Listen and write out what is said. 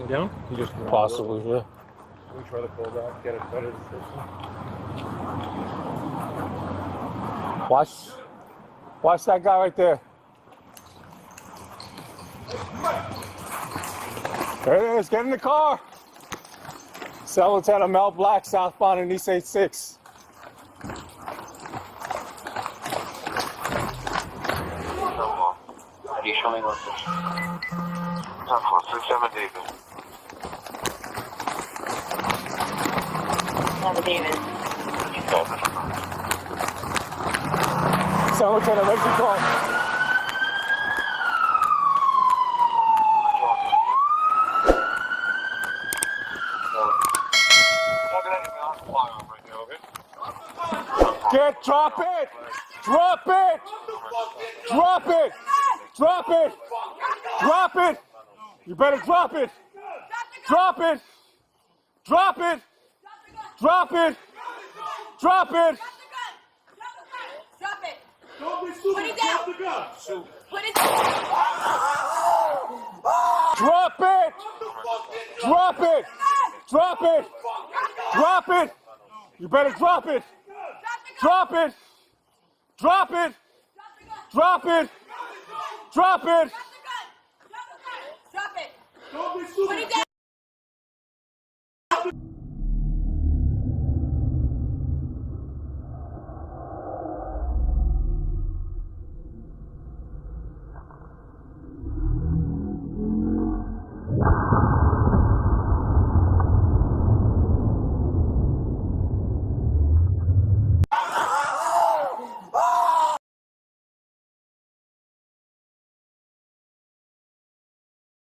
down? You just Possibly, yeah. we try to pull that, get it better description. Watch that guy right there. There it is. Get in the car. Cell Lieutenant Mel Black, southbound in East 86. Are you showing location? 10-4, 67 David. 7 David. Cell Lieutenant, where's your car? Drop it! Drop it! Drop it! Drop it! Drop it! You better drop it! Drop it! Drop it! Drop it! Drop it! Drop it! Don't be stupid. Put it down. Drop the gun. Put it down! Drop it! Drop it! Drop it! Drop it! You better drop it! Drop it! Drop it! Drop it! Drop it! Drop it! Don't be Put stupid. it down!